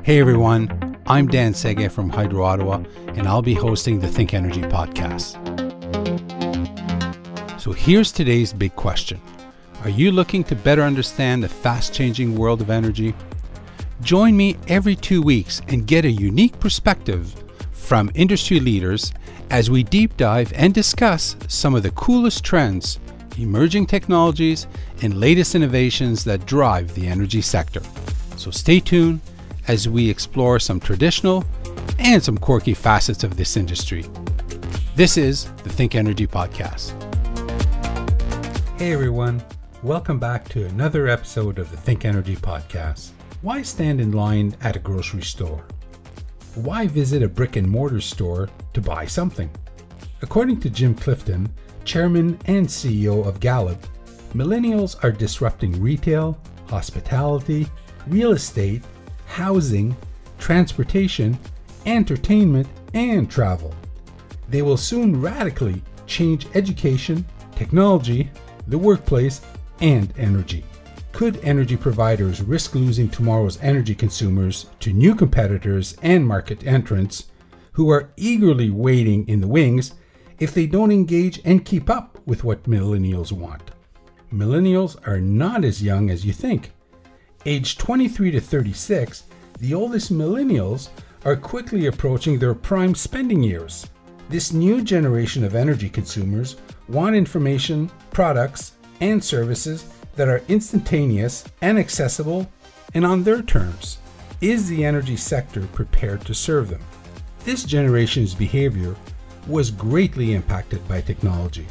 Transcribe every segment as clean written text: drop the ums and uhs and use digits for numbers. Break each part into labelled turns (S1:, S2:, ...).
S1: Hey everyone, I'm Dan Sege from Hydro Ottawa, and I'll be hosting the ThinkEnergy podcast. So here's today's big question. Are you looking to better understand the fast-changing world of energy? Join me every 2 weeks and get a unique perspective from industry leaders as we deep dive and discuss some of the coolest trends, emerging technologies, and latest innovations that drive the energy sector. So stay tuned as we explore some traditional and some quirky facets of this industry. This is the ThinkEnergy podcast. Hey everyone, welcome back to another episode of the ThinkEnergy podcast. Why stand in line at a grocery store? Why visit a brick and mortar store to buy something? According to Jim Clifton, chairman and CEO of Gallup, millennials are disrupting retail, hospitality, real estate, housing, transportation, entertainment, and travel. They will soon radically change education, technology, the workplace, and energy. Could energy providers risk losing tomorrow's energy consumers to new competitors and market entrants who are eagerly waiting in the wings if they don't engage and keep up with what millennials want? Millennials are not as young as you think. Aged 23 to 36, the oldest millennials are quickly approaching their prime spending years. This new generation of energy consumers want information, products, and services that are instantaneous and accessible and on their terms. Is the energy sector prepared to serve them? This generation's behavior was greatly impacted by technology.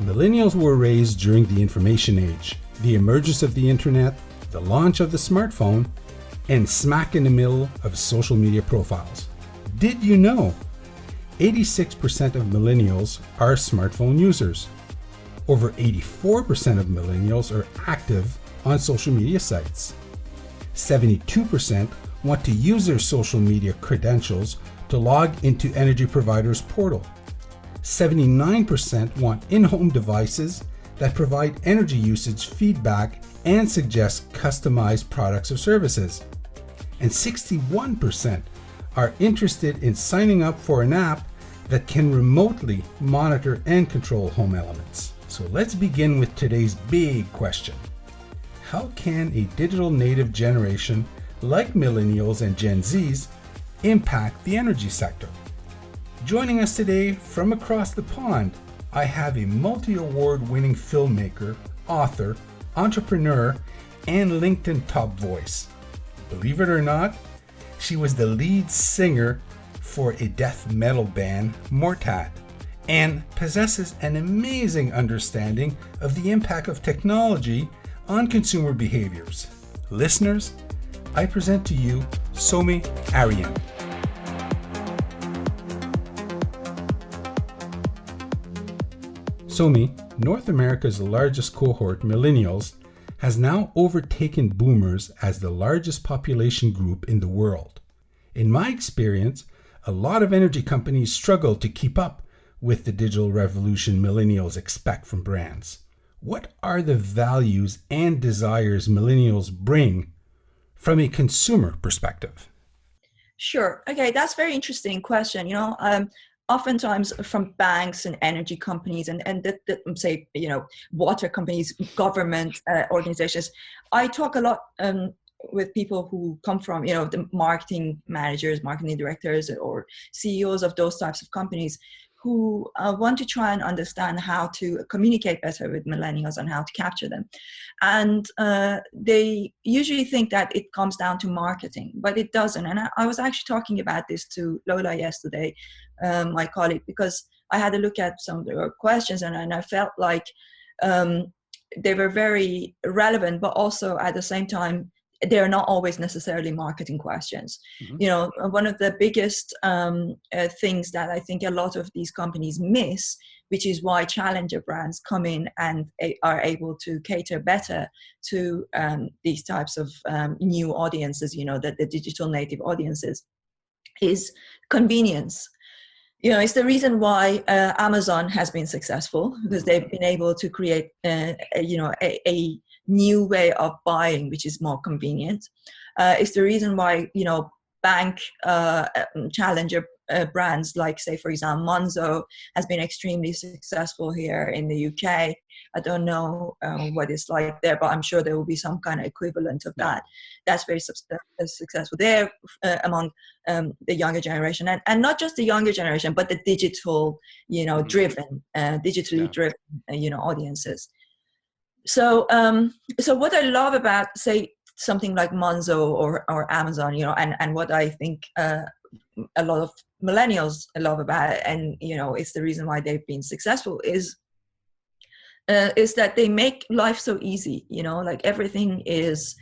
S1: Millennials were raised during the information age, the emergence of the internet, the launch of the smartphone, and smack in the middle of social media profiles. Did you know 86% of millennials are smartphone users? Over 84% of millennials are active on social media sites. 72% want to use their social media credentials to log into energy providers' portal. 79% want in-home devices that provide energy usage feedback and suggest customized products or services. And 61% are interested in signing up for an app that can remotely monitor and control home elements. So let's begin with today's big question. How can a digital native generation like millennials and Gen Zs impact the energy sector? Joining us today from across the pond, I have a multi-award winning filmmaker, author, entrepreneur, and LinkedIn top voice. Believe it or not, she was the lead singer for a death metal band, Mortad, and possesses an amazing understanding of the impact of technology on consumer behaviors. Listeners, I present to you Somi Arian. Somi, North America's largest cohort, millennials, has now overtaken boomers as the largest population group in the world. In my experience, a lot of energy companies struggle to keep up with the digital revolution millennials expect from brands. What are the values and desires millennials bring from a consumer perspective?
S2: Sure. Okay, that's a very interesting question. Oftentimes from banks and energy companies and say, water companies, government organizations, I talk a lot with people who come from, the marketing managers, marketing directors, or CEOs of those types of companies who want to try and understand how to communicate better with millennials and how to capture them. And they usually think that it comes down to marketing, but it doesn't. And I was actually talking about this to Lola yesterday, my colleague, because I had a look at some of their questions and I felt like they were very relevant, but also at the same time, they're not always necessarily marketing questions. Mm-hmm. One of the biggest things that I think a lot of these companies miss, which is why challenger brands come in and are able to cater better to these types of new audiences, the digital native audiences, is convenience. It's the reason why Amazon has been successful, because they've been able to create a new way of buying, which is more convenient. It's the reason why, bank challenger brands like, say, for example, Monzo has been extremely successful here in the UK. I don't know what it's like there, but I'm sure there will be some kind of equivalent of that. That's very successful there among the younger generation, and not just the younger generation, but the digital, driven, digitally driven, audiences. So, so what I love about, say, something like Monzo or Amazon, and what I think a lot of millennials love about it, and it's the reason why they've been successful, is that they make life so easy. Like everything is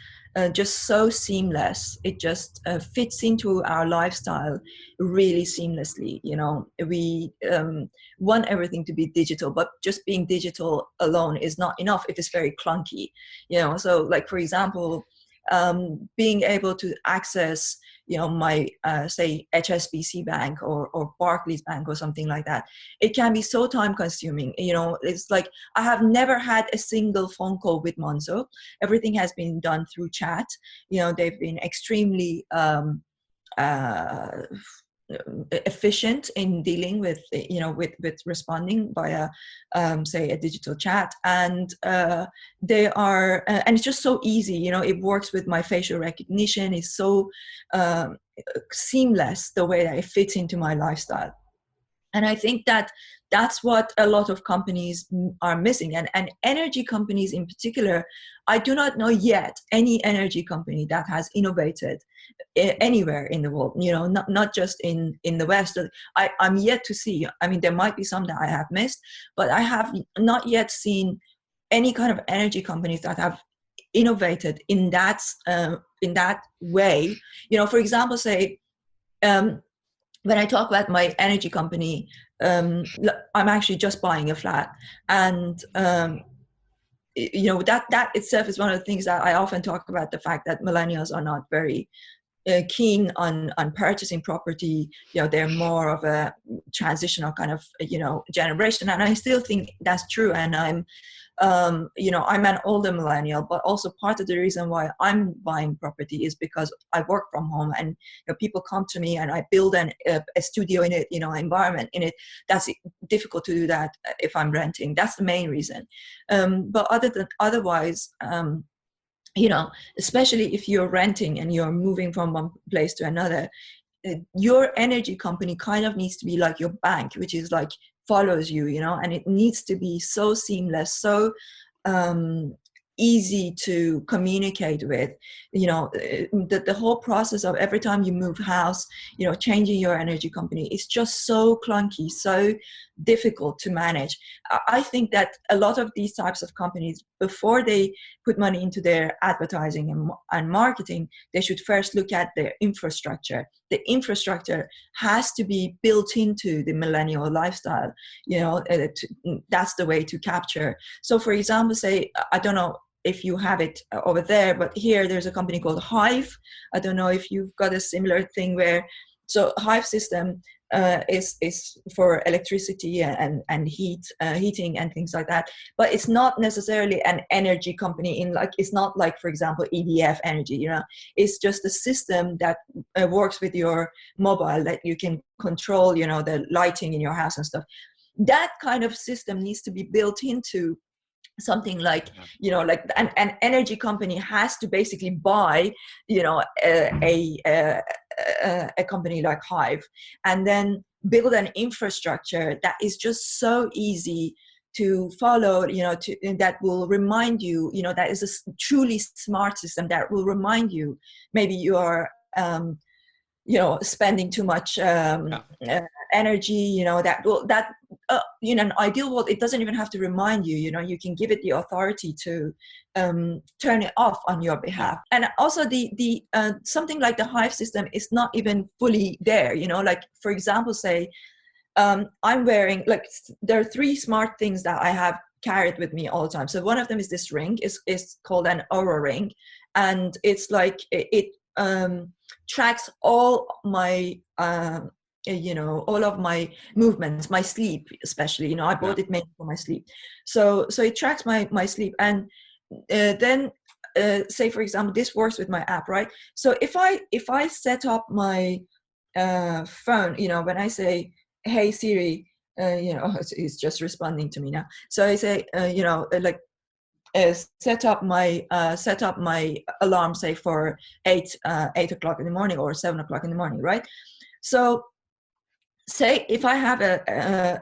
S2: just so seamless. It just fits into our lifestyle really seamlessly. We want everything to be digital, but just being digital alone is not enough if it's very clunky. So like, for example, being able to access my say HSBC Bank or Barclays Bank or something like that, it can be so time consuming. It's like I have never had a single phone call with Monzo. Everything has been done through chat. They've been extremely efficient in dealing with with responding via say a digital chat, and they are and it's just so easy. It works with my facial recognition. It's so seamless the way that it fits into my lifestyle. And I think that that's what a lot of companies are missing. And energy companies in particular, I do not know yet any energy company that has innovated anywhere in the world, not just in the West. I'm yet to see. I mean, there might be some that I have missed, but I have not yet seen any kind of energy companies that have innovated in that way. For example, say, when I talk about my energy company, I'm actually just buying a flat, and that itself is one of the things that I often talk about, the fact that millennials are not very keen on purchasing property. They're more of a transitional kind of generation, and I still think that's true. And I'm an older millennial, but also part of the reason why I'm buying property is because I work from home, and people come to me and I build a studio in it, environment in it. That's difficult to do that if I'm renting. That's the main reason. But otherwise, especially if you're renting and you're moving from one place to another, your energy company kind of needs to be like your bank, which is like follows you, and it needs to be so seamless, so easy to communicate with. The whole process of every time you move house, changing your energy company is just so clunky, so difficult to manage. I think that a lot of these types of companies, before they put money into their advertising and marketing, they should first look at their infrastructure. The infrastructure has to be built into the millennial lifestyle. That's the way to capture. So for example, say, I don't know if you have it over there, but here there's a company called Hive. I don't know if you've got a similar thing where, so Hive system is for electricity and heating and things like that, but it's not necessarily an energy company it's not like, for example, EDF Energy. It's just a system that works with your mobile, that you can control the lighting in your house and stuff. That kind of system needs to be built into something like, like an energy company has to basically buy, a company like Hive, and then build an infrastructure that is just so easy to follow, that will remind you, that is a truly smart system that will remind you maybe you are spending too much energy, in an ideal world, it doesn't even have to remind you. You can give it the authority to turn it off on your behalf. And also the something like the Hive system is not even fully there. Like, for example, say, I'm wearing, like, there are 3 smart things that I have carried with me all the time. So one of them is this ring. It's called an Aura ring, and it's like it tracks all my all of my movements, my sleep especially. I bought it mainly for my sleep, so it tracks my sleep. And then say for example, this works with my app, right? So if I set up my phone, when I say, hey Siri, it's just responding to me now. So I say, like, set up my alarm, say for 8 o'clock in the morning or 7 o'clock in the morning, right? So say if I have a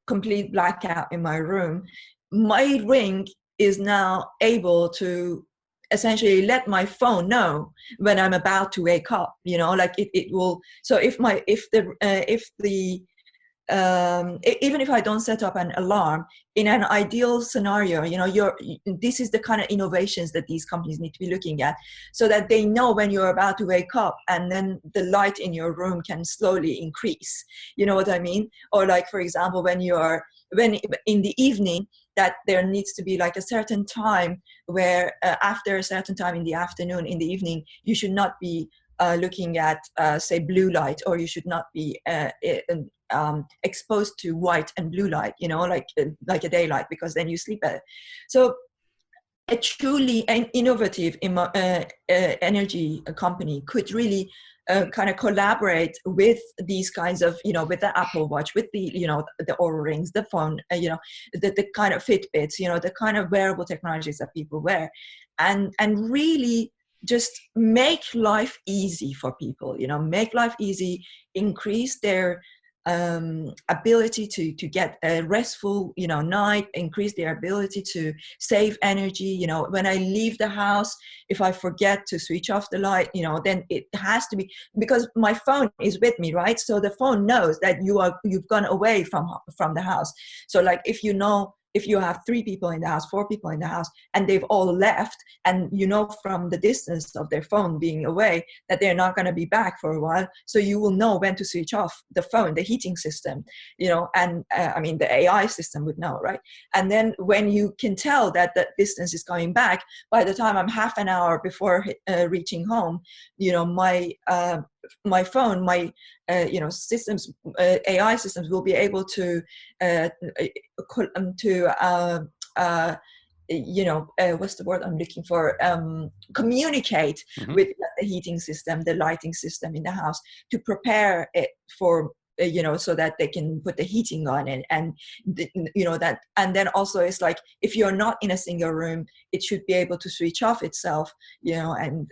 S2: complete blackout in my room, my Ring is now able to essentially let my phone know when I'm about to wake up, like it will. So if the even if I don't set up an alarm, in an ideal scenario, this is the kind of innovations that these companies need to be looking at, so that they know when you're about to wake up, and then the light in your room can slowly increase. You know what I mean? Or like, for example, when in the evening, that there needs to be like a certain time where after a certain time in the afternoon, in the evening, you should not be looking at say blue light, or you should not be exposed to white and blue light, like a daylight, because then you sleep better. So a truly innovative energy company could really kind of collaborate with these kinds of, with the Apple Watch, with the, the Oura Rings, the phone, the kind of Fitbits, the kind of wearable technologies that people wear, and really just make life easy for people, make life easy, increase their ability to get a restful night, increase their ability to save energy. When I leave the house, if I forget to switch off the light, then it has to be, because my phone is with me, right? So the phone knows that you've gone away from the house. So like, if you have 3 people in the house, 4 people in the house, and they've all left, and from the distance of their phone being away that they're not going to be back for a while, so you will know when to switch off the phone, the heating system, and the AI system would know, right? And then when you can tell that the distance is coming back, by the time I'm half an hour before reaching home, my phone, my systems, AI systems will be able to what's the word I'm looking for? Communicate with the heating system, the lighting system in the house, to prepare it for so that they can put the heating on it, and that. And then also, it's like, if you're not in a single room, it should be able to switch off itself, and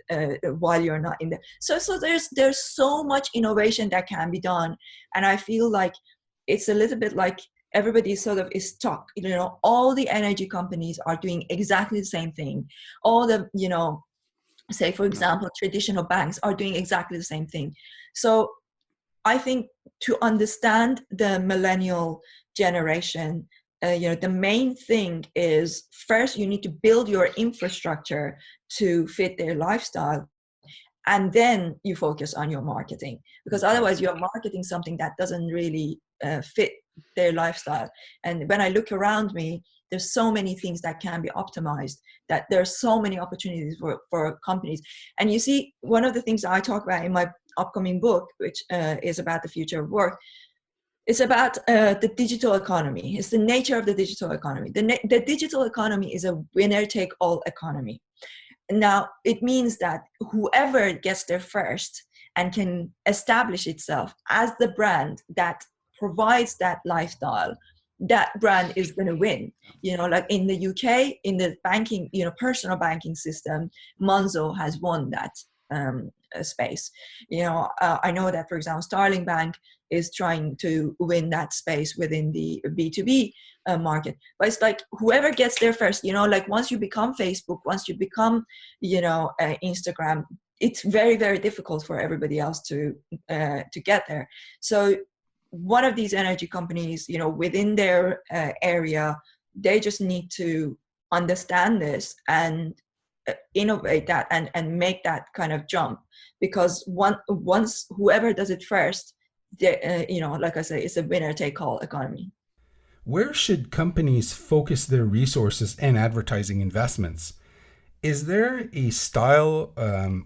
S2: while you're not in there. So there's so much innovation that can be done, and I feel like it's a little bit like everybody sort of is stuck. All the energy companies are doing exactly the same thing. All the say for example, traditional banks are doing exactly the same thing. So I think to understand the millennial generation, the main thing is, first, you need to build your infrastructure to fit their lifestyle. And then you focus on your marketing, because otherwise you're marketing something that doesn't really fit their lifestyle. And when I look around me, there's so many things that can be optimized, that there's so many opportunities for companies. And you see, one of the things I talk about in my upcoming book, which is about the future of work, it's about the digital economy. It's the nature of the digital economy. The digital economy is a winner-take-all economy. Now, it means that whoever gets there first and can establish itself as the brand that provides that lifestyle, that brand is going to win. Like in the UK, in the banking, personal banking system, Monzo has won that space. I know that, for example, Starling Bank is trying to win that space within the B2B market. But it's like, whoever gets there first, like once you become Facebook, once you become, Instagram, it's very, very difficult for everybody else to get there. So one of these energy companies, within their area, they just need to understand this and innovate that and make that kind of jump, because once whoever does it first, like I say, it's a winner take all economy.
S1: Where should companies focus their resources and advertising investments? Is there a style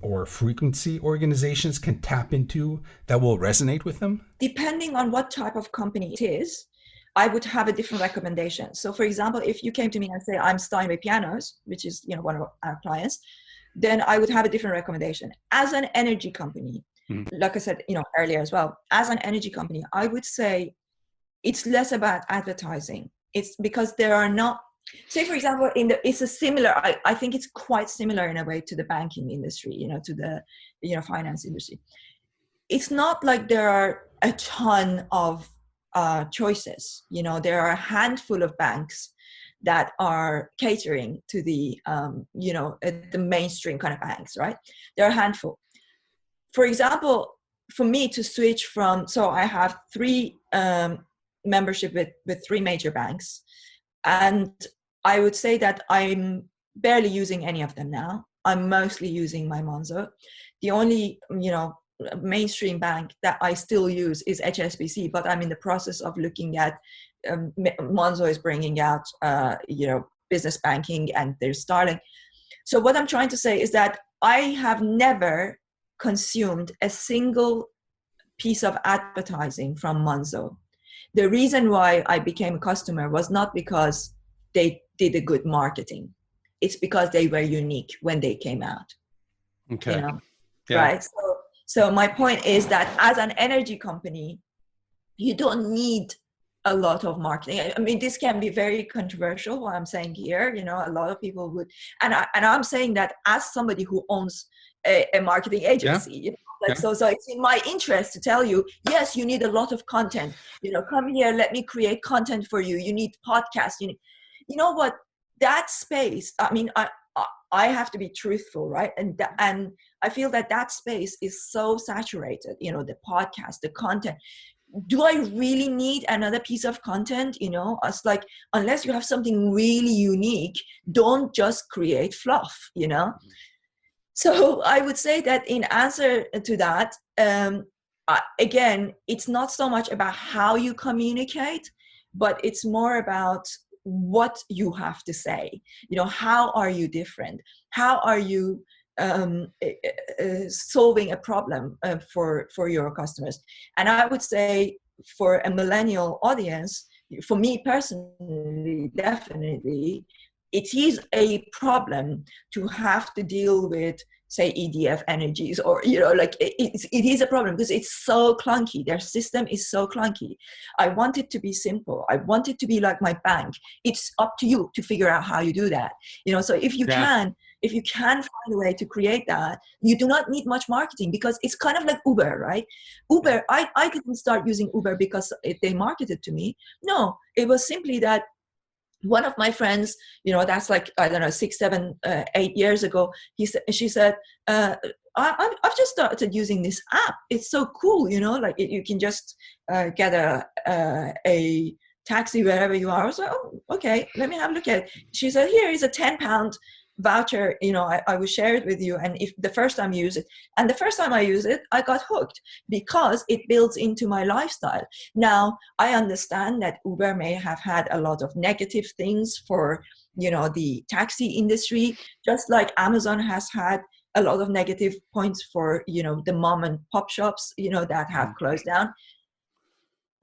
S1: or frequency organizations can tap into that will resonate with them?
S2: Depending on what type of company it is, I would have a different recommendation. So for example, if you came to me and say, I'm Steinway Pianos, which is, one of our clients, then I would have a different recommendation. As an energy company, like I said, earlier as well, as an energy company, I would say it's less about advertising. It's because there are not, say for example, it's a similar, I think it's quite similar in a way to the banking industry, to the, finance industry. It's not like there are a ton of choices. There are a handful of banks that are catering to the, the mainstream kind of banks, right? There are a handful. For example, for me to switch from, so I have 3 membership with 3 major banks, and I would say that I'm barely using any of them now. I'm mostly using my Monzo. The only, mainstream bank that I still use is HSBC, but I'm in the process of looking at, Monzo is bringing out, business banking, and they're starting. So what I'm trying to say is that I have never consumed a single piece of advertising from Monzo. The reason why I became a customer was not because they did a good marketing. It's because they were unique when they came out.
S1: Okay.
S2: Yeah. Right? So my point is that as an energy company, you don't need a lot of marketing. I mean, this can be very controversial, what I'm saying here. A lot of people would, and I'm saying that as somebody who owns a marketing agency, so it's in my interest to tell you, yes, you need a lot of content. Come here, let me create content for you. You need podcasts. You know what? That space. I mean, I have to be truthful, right? And I feel that space is so saturated. The podcast, the content. Do I really need another piece of content? It's like, unless you have something really unique, don't just create fluff. So I would say that in answer to that, again, it's not so much about how you communicate, but it's more about what you have to say. How are you different? How are you solving a problem for your customers? And I would say for a millennial audience, for me personally, definitely, it is a problem to have to deal with, say, EDF energies, or it is a problem because it's so clunky. Their system is so clunky. I want it to be simple. I want it to be like my bank. It's up to you to figure out how you do that. So if you can find a way to create that, you do not need much marketing, because it's kind of like Uber, right? Uber, I didn't start using Uber because they marketed to me. No, it was simply that one of my friends, that's like, I don't know, 6, 7, 8 years ago, she said, I've just started using this app. It's so cool, you can just get a taxi wherever you are. I was like, oh, okay, let me have a look at it. She said, here is a £10 voucher, I will share it with you. And if the first time you use it, and the first time I use it, I got hooked because it builds into my lifestyle. Now, I understand that Uber may have had a lot of negative things for, the taxi industry, just like Amazon has had a lot of negative points for, the mom and pop shops, that have closed down.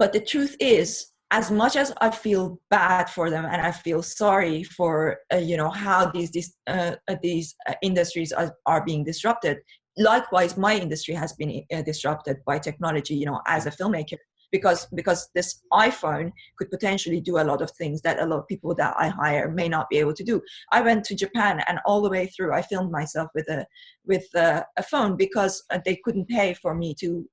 S2: But the truth is, as much as I feel bad for them and I feel sorry for how these industries are being disrupted, likewise my industry has been disrupted by technology, as a filmmaker, because this iPhone could potentially do a lot of things that a lot of people that I hire may not be able to do. I went to Japan, and all the way through I filmed myself with a phone because they couldn't pay for me to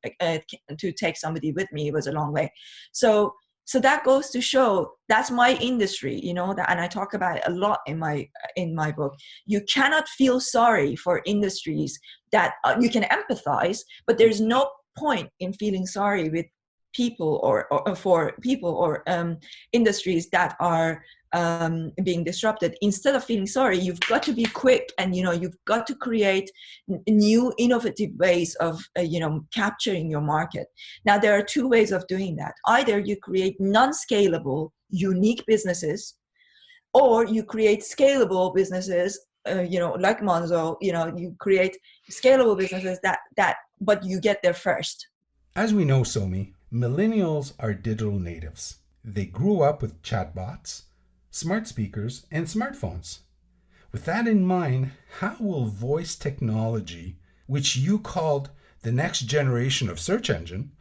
S2: take somebody with me. It was a long way. So that goes to show that's my industry, and I talk about it a lot in my book. You cannot feel sorry for industries that you can empathize, but there's no point in feeling sorry with people or for people or industries that are being disrupted. Instead of feeling sorry, you've got to be quick, and you've got to create new innovative ways of capturing your market. Now, there are 2 ways of doing that. Either you create non-scalable unique businesses, or you create scalable businesses, like Monzo. You create scalable businesses that but you get there first.
S1: As we know, Somi, millennials are digital natives. They grew up with chatbots, smart speakers, and smartphones. With that in mind, how will voice technology, which you called the next generation of search engine,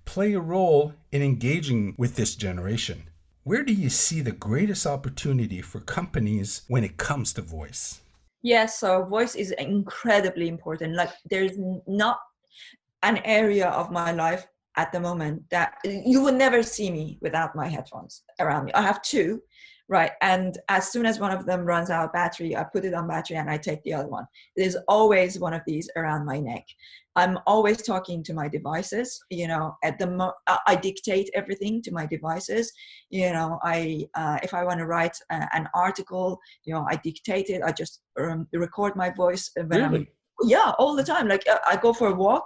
S1: play a role in engaging with this generation? Where do you see the greatest opportunity for companies when it comes to voice?
S2: Yes, so voice is incredibly important. Like there's not an area of my life at the moment that you will never see me without my headphones around me. I have two, right? And as soon as one of them runs out of battery, I put it on battery and I take the other one. There's always one of these around my neck. I'm always talking to my devices, you know, I dictate everything to my devices. You know, if I want to write an article, you know, I dictate it. I just record my voice when yeah, all the time. Like I go for a walk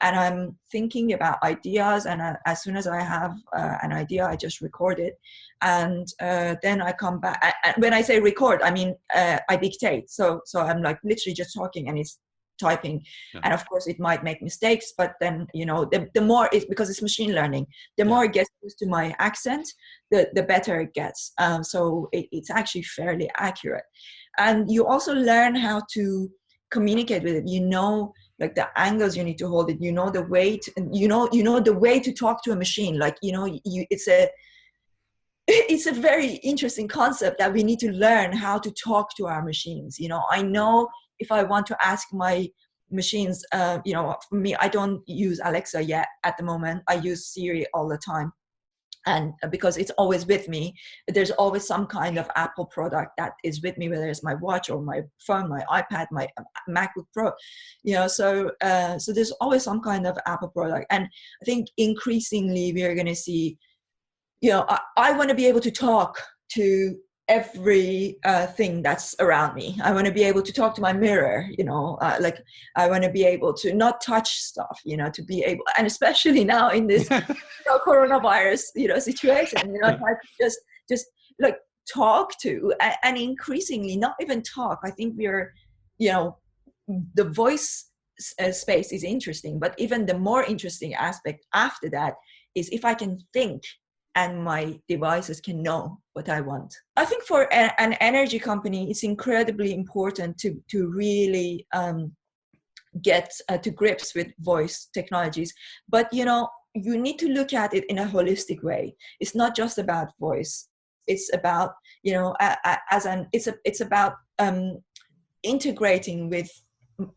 S2: and I'm thinking about ideas, and as soon as I have an idea, I just record it, and then I come back. And when I say record, I mean I dictate. So I'm like literally just talking, and it's typing. Yeah. And of course, it might make mistakes, but then you know, the more it's because it's machine learning. The more it gets used to my accent, the better it gets. So it's actually fairly accurate, and you also learn how to communicate with it. You know, like the angles you need to hold it, you know, the way to, you know the way to talk to a machine. Like, you know, it's a very interesting concept that we need to learn how to talk to our machines. You know, I know if I want to ask my machines, you know, for me, I don't use Alexa yet at the moment. I use Siri all the time. And because it's always with me, there's always some kind of Apple product that is with me, whether it's my watch or my phone, my iPad, my MacBook Pro, you know, so there's always some kind of Apple product. And I think increasingly we're going to see, you know, I want to be able to talk to every thing that's around me. I want to be able to talk to my mirror, you know, like I want to be able to not touch stuff, you know, to be able, and especially now in this coronavirus, you know, situation, you know, if I could just like talk to, and increasingly not even talk. I think we're, you know, the voice space is interesting, but even the more interesting aspect after that is if I can think and my devices can know what I want. I think for an energy company, it's incredibly important to really get to grips with voice technologies. But, you know, you need to look at it in a holistic way. It's not just about voice. It's about, you know, it's about integrating with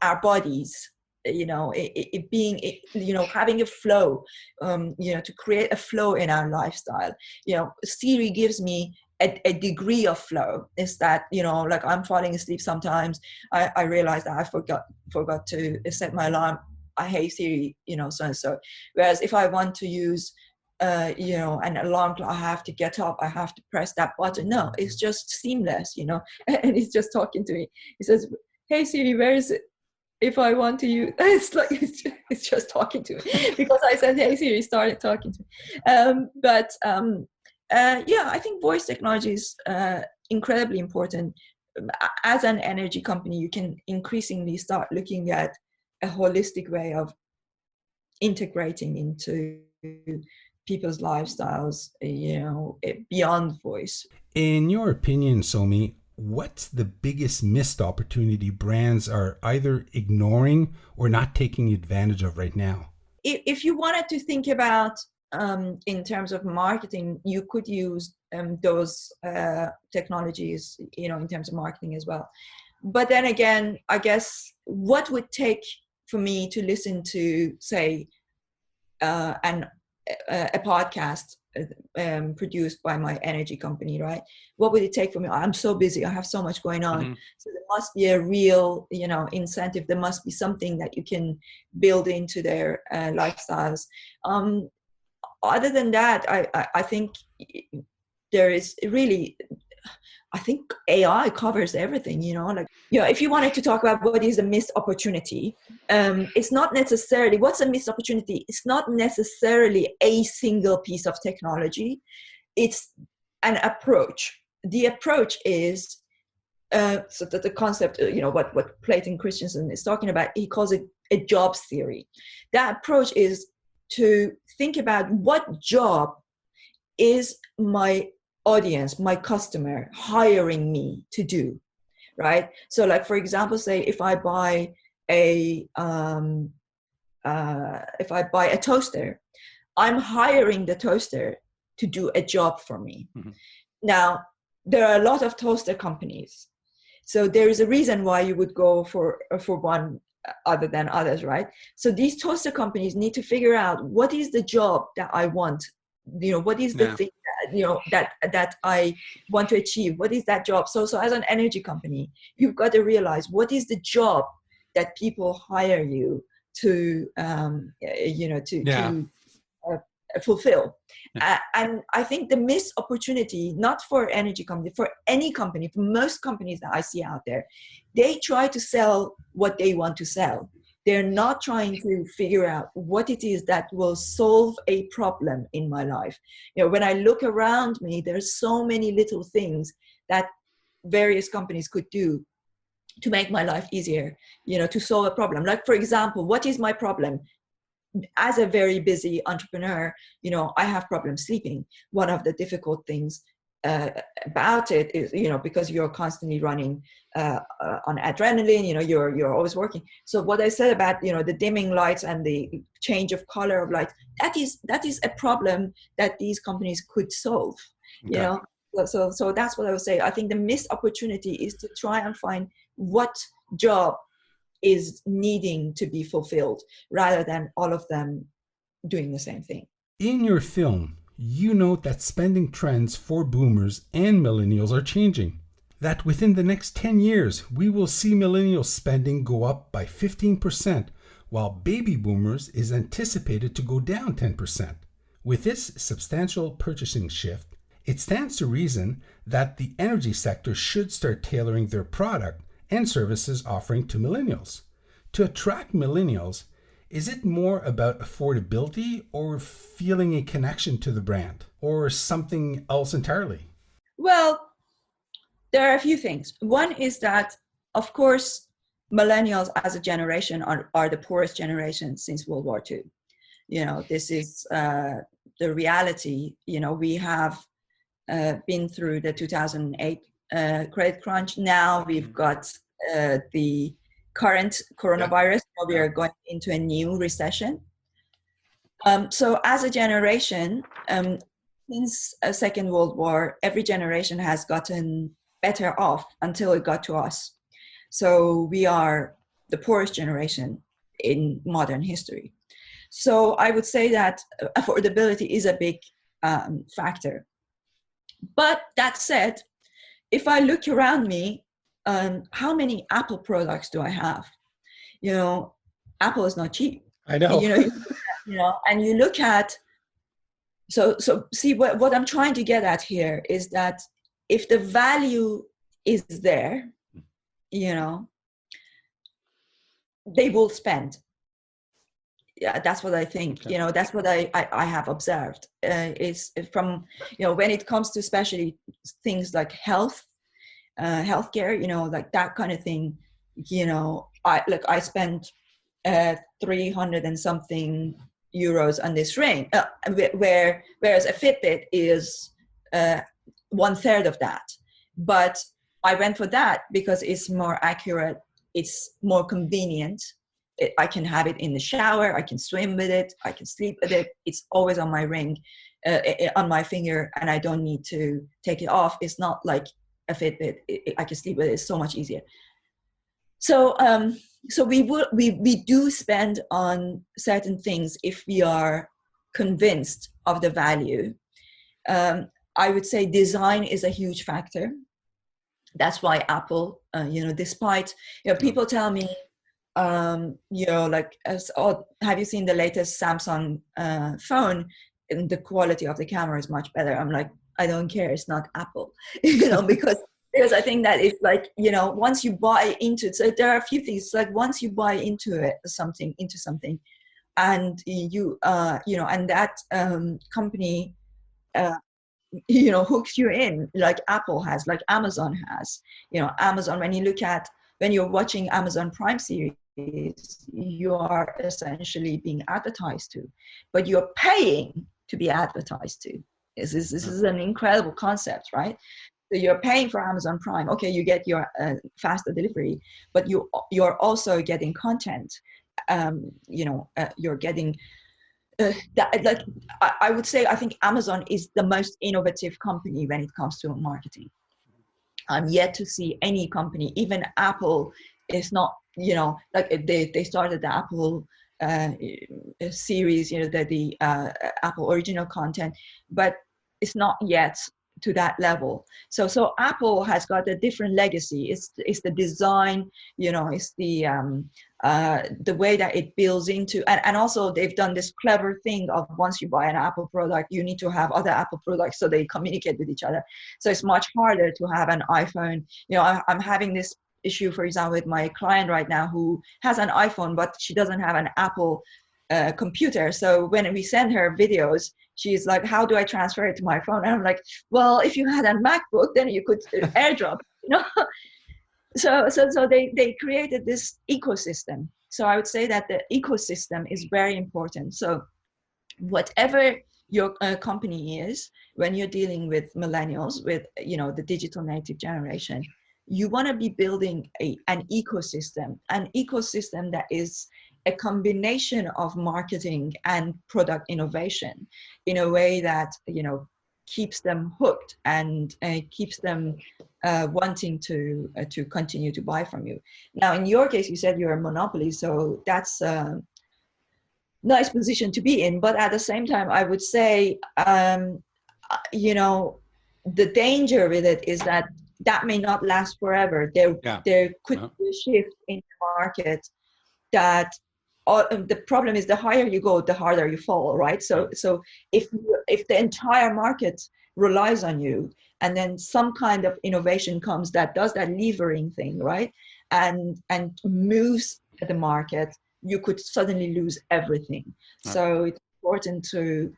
S2: our bodies. You know, it being, you know, having a flow, you know, to create a flow in our lifestyle. You know, Siri gives me a degree of flow. Is that, you know, like I'm falling asleep sometimes, I realize that I forgot to set my alarm. Hey Siri, you know, so and so. Whereas if I want to use you know, an alarm clock, I have to get up, I have to press that button. No, it's just seamless, you know, and it's just talking to me. It says, hey Siri, where is it? If I want to use, it's like it's just talking to me because I said, hey Siri, started talking to me. Yeah, I think voice technology is incredibly important. As an energy company, you can increasingly start looking at a holistic way of integrating into people's lifestyles, you know, beyond voice.
S1: In your opinion, Somi, what's the biggest missed opportunity brands are either ignoring or not taking advantage of right now?
S2: If you wanted to think about in terms of marketing, you could use those technologies, you know, in terms of marketing as well. But then again, I guess what would take for me to listen to, say, a podcast produced by my energy company, right? What would it take for me? I'm so busy. I have so much going on. Mm-hmm. So there must be a real, you know, incentive. There must be something that you can build into their lifestyles. Other than that, I think there is really, I think AI covers everything, you know, like, you know, if you wanted to talk about what is a missed opportunity, it's not necessarily, what's a missed opportunity? It's not necessarily a single piece of technology. It's an approach. The approach is, so that the concept, you know, what Clayton Christensen is talking about, he calls it a jobs theory. That approach is to think about what job is my audience, my customer, hiring me to do, right? So like, for example, say if I buy a toaster, I'm hiring the toaster to do a job for me. Mm-hmm. Now, there are a lot of toaster companies. So there is a reason why you would go for one other than others, right? So these toaster companies need to figure out what is the job that I want. What is the thing that I want to achieve? What is that job? So as an energy company, you've got to realize what is the job that people hire you to fulfill. And I think the missed opportunity, not for energy company, for any company, for most companies that I see out there, they try to sell what they want to sell. They're not trying to figure out what it is that will solve a problem in my life. When I look around me, there's so many little things that various companies could do to make my life easier, to solve a problem. Like, for example, what is my problem? As a very busy entrepreneur, I have problems sleeping. One of the difficult things about it is, because you're constantly running on adrenaline, you're always working. So what I said about, the dimming lights and the change of color of light, that is a problem that these companies could solve,
S1: Okay.
S2: So that's what I would say. I think the missed opportunity is to try and find what job is needing to be fulfilled rather than all of them doing the same thing.
S1: In your film, you note that spending trends for boomers and millennials are changing. That within the next 10 years, we will see millennial spending go up by 15%, while baby boomers is anticipated to go down 10%. With this substantial purchasing shift, it stands to reason that the energy sector should start tailoring their product and services offering to millennials. To attract millennials, is it more about affordability or feeling a connection to the brand, or something else entirely?
S2: Well, there are a few things. One is that, of course, millennials as a generation are the poorest generation since World War II. This is the reality. We have been through the 2008 credit crunch. Now we've got the current coronavirus. We are going into a new recession. So as a generation, since a Second World War, every generation has gotten better off until it got to us. So we are the poorest generation in modern history. So I would say that affordability is a big factor. But that said, if I look around me, how many Apple products do I have? Apple is not cheap.
S1: I know.
S2: And you look at, so see what I'm trying to get at here is that if the value is there, they will spend. Yeah, that's what I think. Okay. That's what I have observed. Is from when it comes to especially things like healthcare, like that kind of thing. I spent 300 and something euros on this ring, whereas a Fitbit is 1/3 of that. But I went for that because it's more accurate, it's more convenient. I can have it in the shower, I can swim with it, I can sleep with it. It's always on my ring, on my finger, and I don't need to take it off. It's not like a Fitbit. I can sleep with it. It's so much easier. So we do spend on certain things if we are convinced of the value. I would say design is a huge factor. That's why Apple, despite, people tell me, have you seen the latest Samsung phone? And the quality of the camera is much better. I'm like, I don't care. It's not Apple, because I think that it's like, once you buy into it, so there are a few things, like once you buy into something, and and that company, hooks you in, like Apple has, like Amazon has. Amazon, when you're watching Amazon Prime series, you are essentially being advertised to, but you're paying to be advertised to. This is an incredible concept, right? So you're paying for Amazon Prime. Okay, you get your faster delivery, but you're also getting content. You're getting that. I would say I think Amazon is the most innovative company when it comes to marketing. I'm yet to see any company, even Apple, is not, like they started the Apple series, the Apple original content, but it's not yet to that level. So Apple has got a different legacy. It's the design, it's the way that it builds into, and also they've done this clever thing of once you buy an Apple product, you need to have other Apple products so they communicate with each other. So it's much harder to have an iPhone. I'm having this issue, for example, with my client right now who has an iPhone, but she doesn't have an Apple computer. So when we send her videos, she's like, how do I transfer it to my phone? And I'm like, well, if you had a MacBook, then you could airdrop, So they created this ecosystem. So I would say that the ecosystem is very important. So whatever your company is, when you're dealing with millennials, with the digital native generation, you want to be building an ecosystem that is a combination of marketing and product innovation in a way that keeps them hooked and keeps them wanting to continue to buy from you. Now, in your case, you said you're a monopoly, so that's a nice position to be in. But at the same time, I would say, the danger with it is that may not last forever. There could be a shift in the market that. The problem is the higher you go, the harder you fall, right? So if the entire market relies on you, and then some kind of innovation comes that does that levering thing, right, and moves the market, you could suddenly lose everything. Right. So it's important to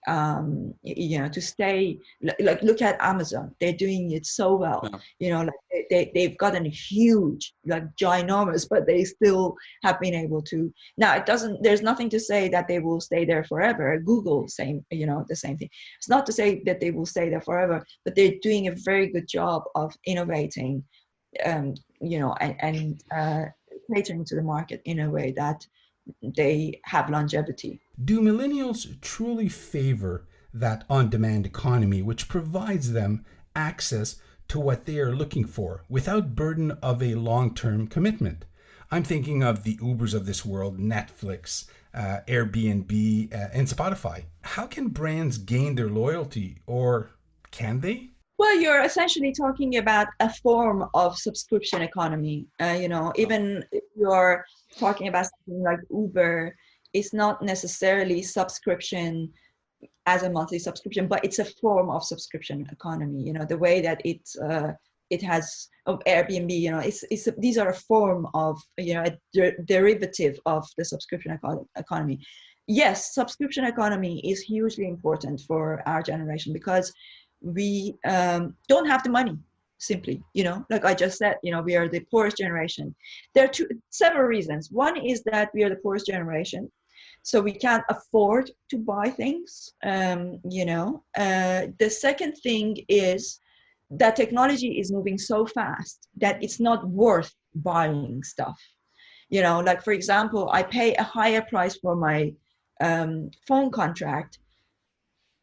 S2: to stay, like look at Amazon. They're doing it so well. Like they've gotten huge, like ginormous, but they still have been able to. Now there's nothing to say that they will stay there forever. Google, same, the same thing. It's not to say that they will stay there forever, but they're doing a very good job of innovating, and catering to the market in a way that they have longevity.
S1: Do millennials truly favor that on-demand economy which provides them access to what they are looking for without burden of a long-term commitment? I'm thinking of the Ubers of this world, Netflix, Airbnb, and Spotify. How can brands gain their loyalty, or can they?
S2: Well, you're essentially talking about a form of subscription economy. Even if you're talking about something like Uber, it's not necessarily subscription as a monthly subscription, but it's a form of subscription economy. The way that it has of Airbnb. These are a form of a derivative of the subscription economy. Yes, subscription economy is hugely important for our generation because we don't have the money, simply, like I just said, we are the poorest generation. There are several reasons. One is that we are the poorest generation, so we can't afford to buy things. The second thing is that technology is moving so fast that it's not worth buying stuff. Like, for example, I pay a higher price for my phone contract,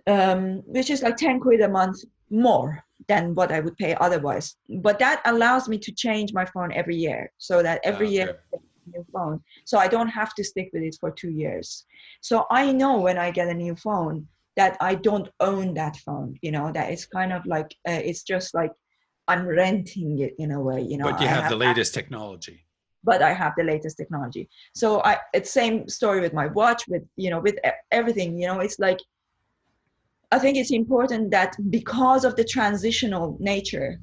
S2: which is like 10 quid a month more than what I would pay otherwise. But that allows me to change my phone every year, so that every year I get a new phone. So I don't have to stick with it for 2 years. So I know when I get a new phone that I don't own that phone, that it's kind of like, it's just like I'm renting it in a way,
S1: But you have the latest technology.
S2: But I have the latest technology. So it's same story with my watch, with everything. It's like, I think it's important that because of the transitional nature,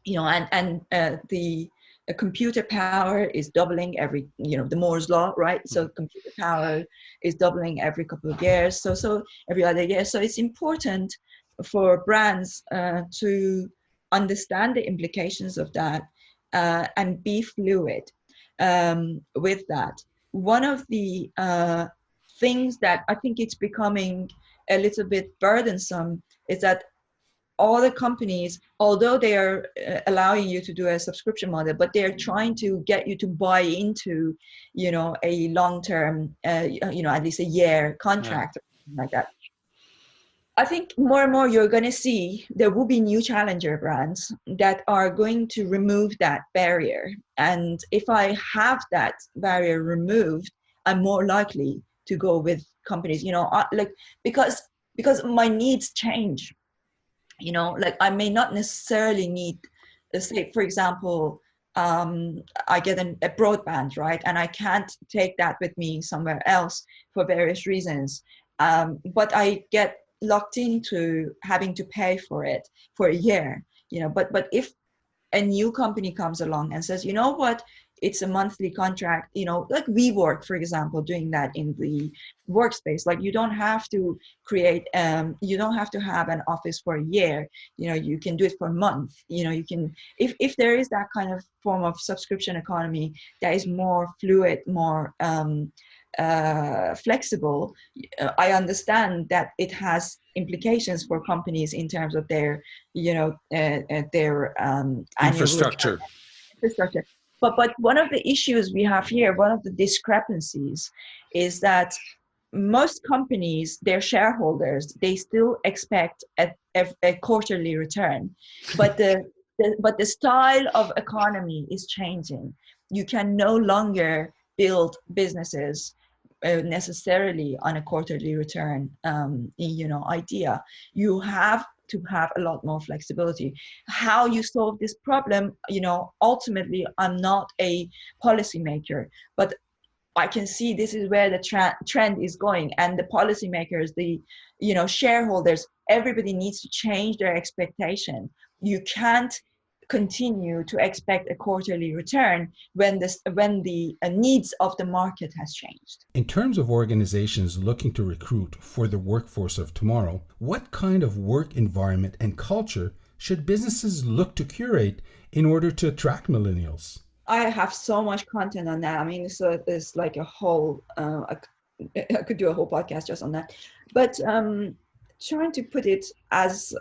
S2: and the computer power is doubling every, the Moore's law, right? So computer power is doubling every couple of years, so every other year. So it's important for brands to understand the implications of that and be fluid with that. One of the things that I think it's becoming a little bit burdensome is that all the companies, although they are allowing you to do a subscription model, but they're trying to get you to buy into, a long-term, at least a year contract, or something like that. I think more and more you're going to see there will be new challenger brands that are going to remove that barrier. And if I have that barrier removed, I'm more likely to go with companies, because my needs change. Like I may not necessarily need, say, for example, I get a broadband, right? And I can't take that with me somewhere else for various reasons. But I get locked into having to pay for it for a year, but if a new company comes along and says, you know what, it's a monthly contract, like WeWork, for example, doing that in the workspace. Like you don't have to create, you don't have to have an office for a year, you can do it for a month, you can, if there is that kind of form of subscription economy that is more fluid, more flexible, I understand that it has implications for companies in terms of their, their
S3: infrastructure.
S2: Infrastructure. But one of the issues we have here, one of the discrepancies, is that most companies, their shareholders, they still expect a quarterly return, but the style of economy is changing. You can no longer build businesses necessarily on a quarterly return idea. You have to have a lot more flexibility. How you solve this problem, ultimately, I'm not a policymaker, but I can see this is where the trend is going, and the policymakers, the shareholders, everybody needs to change their expectation. You can't continue to expect a quarterly return when the needs of the market has changed.
S1: In terms of organizations looking to recruit for the workforce of tomorrow, what kind of work environment and culture should businesses look to curate in order to attract millennials?
S2: I have so much content on that. I mean, so there's like a whole, I could do a whole podcast just on that. But trying to put it as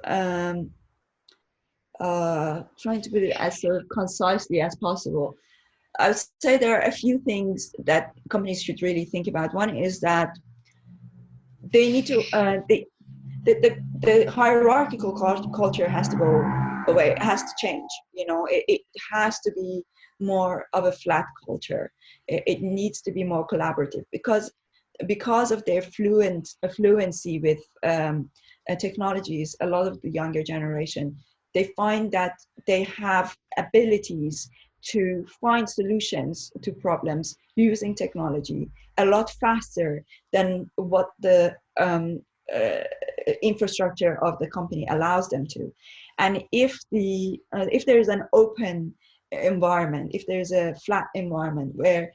S2: sort of concisely as possible, I would say there are a few things that companies should really think about. One is that they need to, the hierarchical culture has to go away. It has to change. It has to be more of a flat culture. It needs to be more collaborative because of their fluency with technologies. A lot of the younger generation, they find that they have abilities to find solutions to problems using technology a lot faster than what the infrastructure of the company allows them to. And if there is an open environment, if there's a flat environment where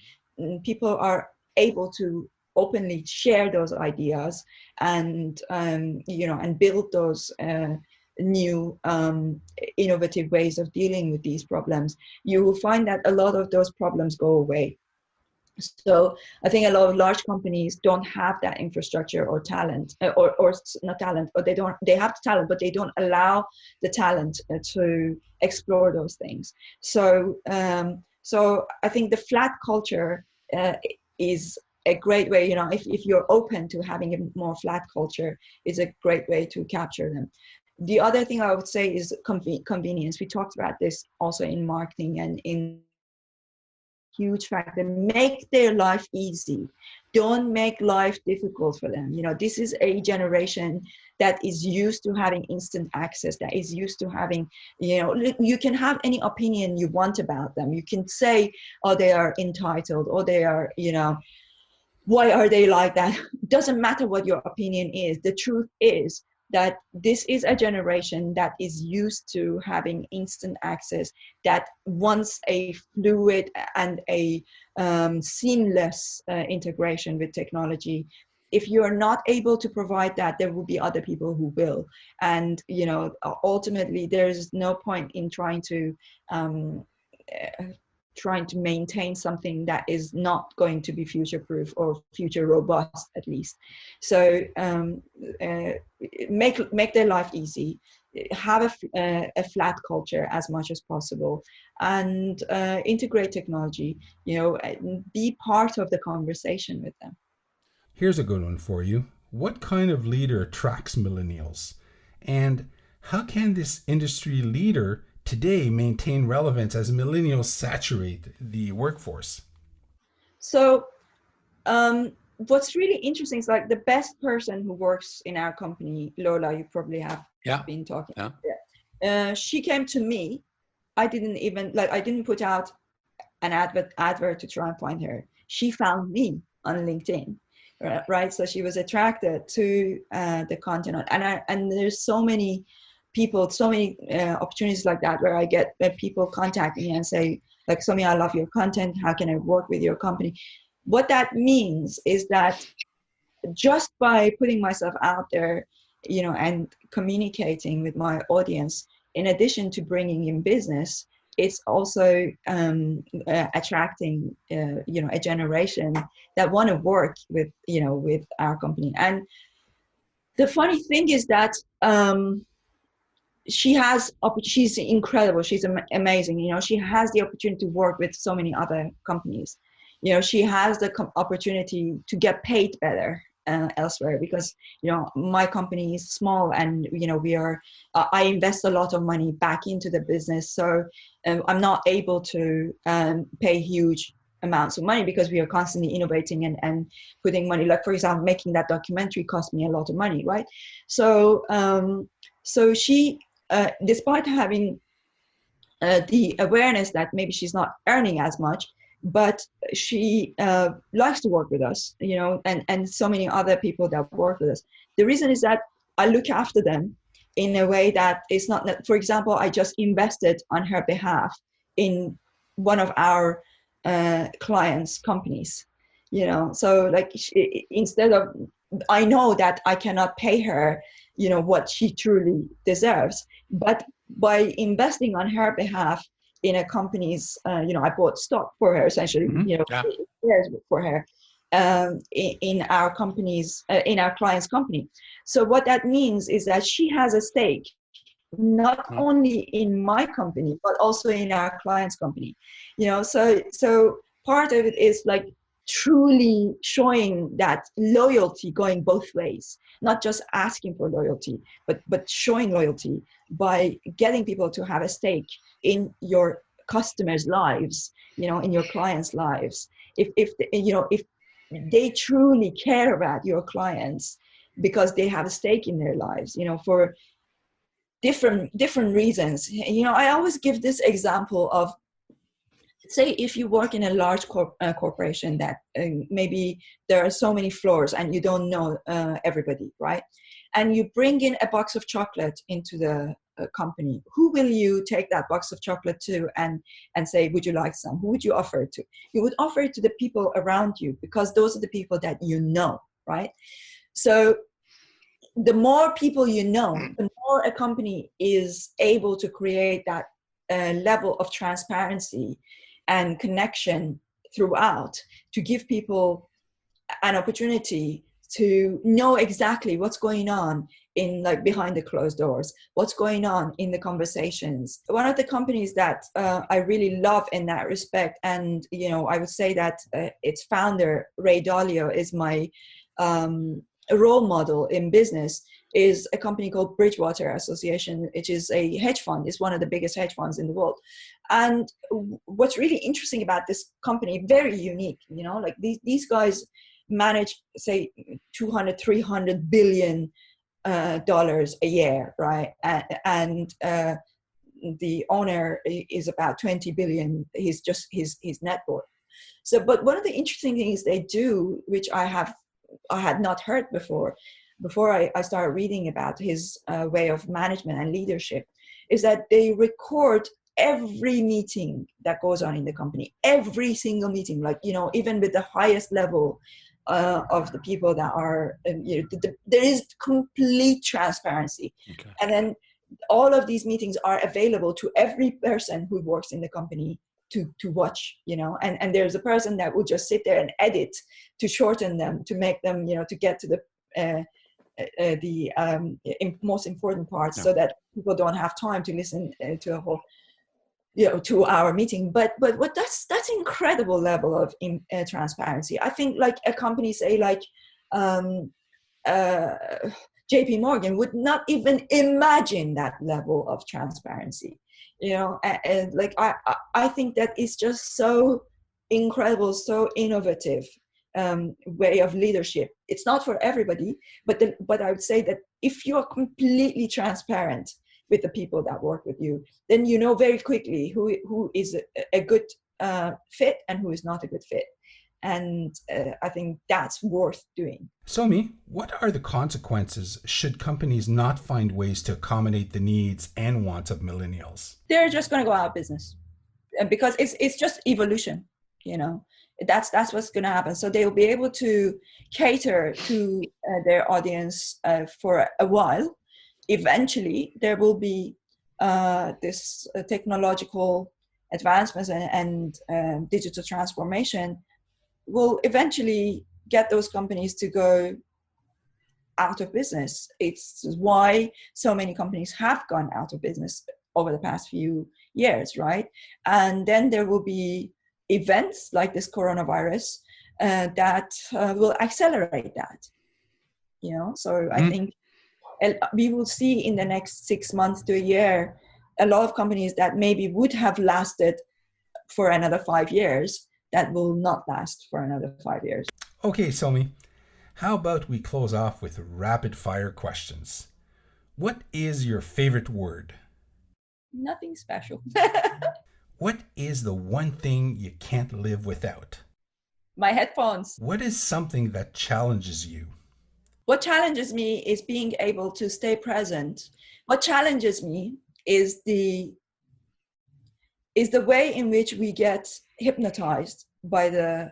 S2: people are able to openly share those ideas and and build those new innovative ways of dealing with these problems, you will find that a lot of those problems go away. So I think a lot of large companies don't have that infrastructure or talent, or not talent, or they have the talent, but they don't allow the talent to explore those things. So I think the flat culture is a great way. If you're open to having a more flat culture, is a great way to capture them. The other thing I would say is convenience. We talked about this also in marketing and in huge factor. Make their life easy. Don't make life difficult for them. This is a generation that is used to having instant access, that is used to having, you can have any opinion you want about them. You can say, oh, they are entitled, or they are, why are they like that? Doesn't matter what your opinion is. The truth is that this is a generation that is used to having instant access, that wants a fluid and a seamless integration with technology. If you're not able to provide that, there will be other people who will. And, ultimately, there's no point in trying to trying to maintain something that is not going to be future proof or future robust, at least. So make their life easy, have a flat culture as much as possible, and integrate technology, be part of the conversation with them.
S1: Here's a good one for you. What kind of leader attracts millennials? And how can this industry leader today maintain relevance as millennials saturate the workforce?
S2: So what's really interesting is like the best person who works in our company, Lola, you probably have been talking. Yeah. She came to me. I didn't put out an advert to try and find her. She found me on LinkedIn, right? So she was attracted to the content, and there's so many people, so many opportunities like that where I get people contact me and say, like, Somi, I love your content. How can I work with your company? What that means is that just by putting myself out there, and communicating with my audience, in addition to bringing in business, it's also attracting, a generation that want to work with, with our company. And the funny thing is that she's incredible. She's amazing. She has the opportunity to work with so many other companies. She has the opportunity to get paid better elsewhere, because my company is small, and I invest a lot of money back into the business, so I'm not able to pay huge amounts of money, because we are constantly innovating and putting money, like, for example, making that documentary cost me a lot of money, right? So she, despite having the awareness that maybe she's not earning as much, but she likes to work with us, and so many other people that work with us. The reason is that I look after them in a way that is not, for example, I just invested on her behalf in one of our clients' companies, so like instead of, I know that I cannot pay her, what she truly deserves, but by investing on her behalf in a company's, I bought stock for her, essentially, shares for her in our company's, in our client's company. So what that means is that she has a stake, not only in my company, but also in our client's company. So part of it is like truly showing that loyalty going both ways, not just asking for loyalty, but showing loyalty by getting people to have a stake in your customers' lives, in your clients' lives. If they truly care about your clients because they have a stake in their lives, for different reasons. I always give this example of, say, if you work in a large corporation that maybe there are so many floors and you don't know everybody, right? And you bring in a box of chocolate into the company. Who will you take that box of chocolate to and say, would you like some? Who would you offer it to? You would offer it to the people around you, because those are the people that you know, right? So the more people you know, the more a company is able to create that level of transparency and connection throughout, to give people an opportunity to know exactly what's going on in, like, behind the closed doors, what's going on in the conversations. One of the companies that I really love in that respect, and I would say that its founder, Ray Dalio, is my role model in business, is a company called Bridgewater Association, which is a hedge fund. It's one of the biggest hedge funds in the world. And what's really interesting about this company, very unique, like these guys manage, say, 200-300 billion dollars a year, right? And the owner is about 20 billion. He's just his net worth. So, but one of the interesting things they do, which I had not heard before I started reading about his way of management and leadership, is that they record every meeting that goes on in the company, every single meeting, like, even with the highest level of the people that are, there is complete transparency. Okay. And then all of these meetings are available to every person who works in the company to watch, and there's a person that will just sit there and edit to shorten them, to make them, to get to the most important parts, so that people don't have time to listen to a whole 2-hour meeting. But what that's incredible level of transparency. I think like a company, say like JP Morgan, would not even imagine that level of transparency, and like I think that is just so incredible, so innovative way of leadership. It's not for everybody, but I would say that if you are completely transparent with the people that work with you, then you know very quickly who is a good fit and who is not a good fit. And I think that's worth doing.
S1: Somi, what are the consequences should companies not find ways to accommodate the needs and wants of millennials?
S2: They're just going to go out of business, because it's just evolution. That's what's going to happen. So they'll be able to cater to their audience for a while. Eventually, there will be this technological advancements and digital transformation will eventually get those companies to go out of business. It's why so many companies have gone out of business over the past few years, right? And then there will be events like this coronavirus that will accelerate that. So I think we will see in the next 6 months to a year a lot of companies that maybe would have lasted for another 5 years that will not last for another 5 years.
S1: Okay, Somi, how about we close off with rapid fire questions? What is your favorite word?
S2: Nothing special.
S1: What is the one thing you can't live without?
S2: My headphones.
S1: What is something that challenges you?
S2: What challenges me is being able to stay present. What challenges me is the way in which we get hypnotized by the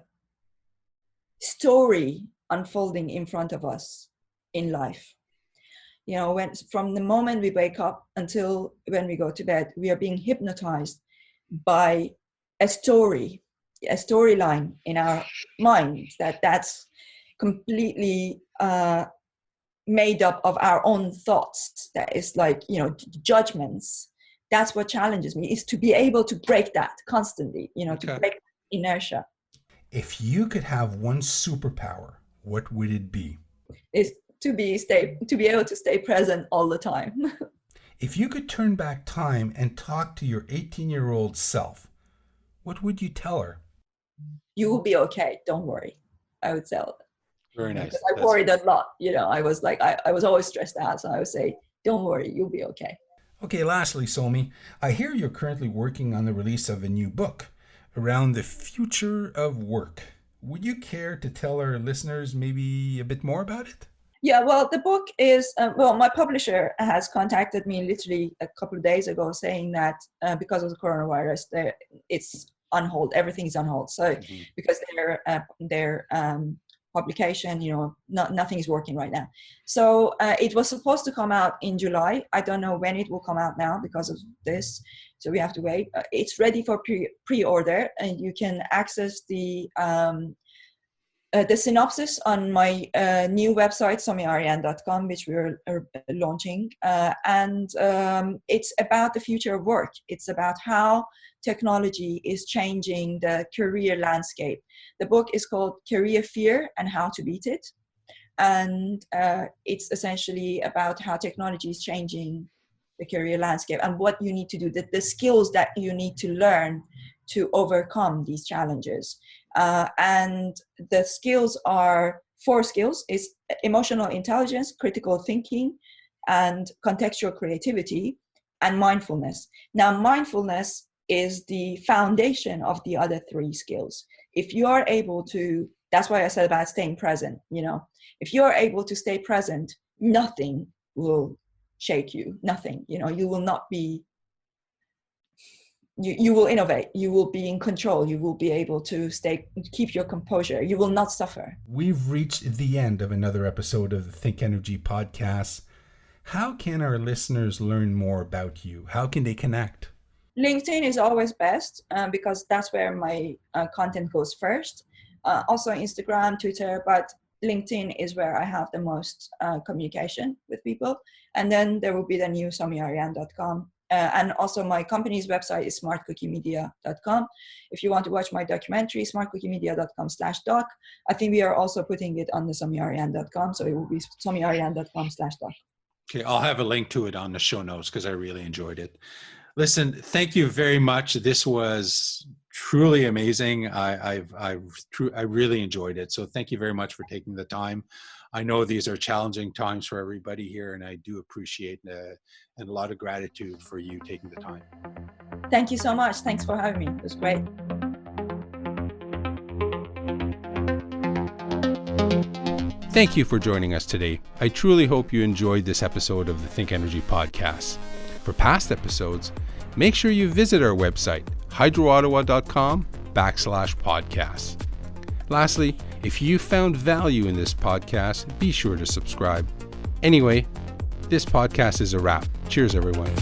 S2: story unfolding in front of us in life. When from the moment we wake up until when we go to bed, we are being hypnotized by a storyline in our mind that's completely made up of our own thoughts. That is like, judgments. That's what challenges me, is to be able to break that constantly, to break inertia.
S1: If you could have one superpower, what would it be?
S2: Is to be able to stay present all the time.
S1: If you could turn back time and talk to your 18-year-old self, what would you tell her?
S2: You will be okay. Don't worry. I would tell her.
S3: Very nice.
S2: Because I worried a lot. I was like, I was always stressed out. So I would say, don't worry, you'll be okay.
S1: Okay, lastly, Somi, I hear you're currently working on the release of a new book around the future of work. Would you care to tell our listeners maybe a bit more about it?
S2: Yeah, well, the book is, my publisher has contacted me literally a couple of days ago saying that because of the coronavirus, it's on hold. Everything's on hold. So because their publication, nothing is working right now. So it was supposed to come out in July. I don't know when it will come out now because of this. So we have to wait. It's ready for pre-order, and you can access the synopsis on my new website, somiarian.com, which we're launching. And it's about the future of work. It's about how technology is changing the career landscape. The book is called Career Fear and How to Beat It. And it's essentially about how technology is changing the career landscape and what you need to do, the skills that you need to learn to overcome these challenges. And the skills are 4 skills. It's emotional intelligence, critical thinking, and contextual creativity, and mindfulness. Now, mindfulness is the foundation of the other 3 skills. If you are able to, that's why I said about staying present, if you are able to stay present, nothing will shake you, nothing, you will not be, you will innovate, you will be in control, you will be able to keep your composure, you will not suffer.
S1: We've reached the end of another episode of the ThinkEnergy podcast. How can our listeners learn more about you? How can they connect?
S2: LinkedIn is always best because that's where my content goes first. Also Instagram, Twitter, but LinkedIn is where I have the most communication with people. And then there will be the new somiarian.com. And also my company's website is smartcookiemedia.com. If you want to watch my documentary, smartcookiemedia.com/doc. I think we are also putting it on the somiarian.com. So it will be somiarian.com/doc.
S1: Okay, I'll have a link to it on the show notes because I really enjoyed it. Listen, thank you very much. This was truly amazing. I really enjoyed it. So thank you very much for taking the time. I know these are challenging times for everybody here, and I do appreciate and a lot of gratitude for you taking the time.
S2: Thank you so much. Thanks for having me. It was great.
S1: Thank you for joining us today. I truly hope you enjoyed this episode of the ThinkEnergy podcast. For past episodes, make sure you visit our website, hydroottawa.com/podcasts. Lastly, if you found value in this podcast, be sure to subscribe. Anyway, this podcast is a wrap. Cheers, everyone.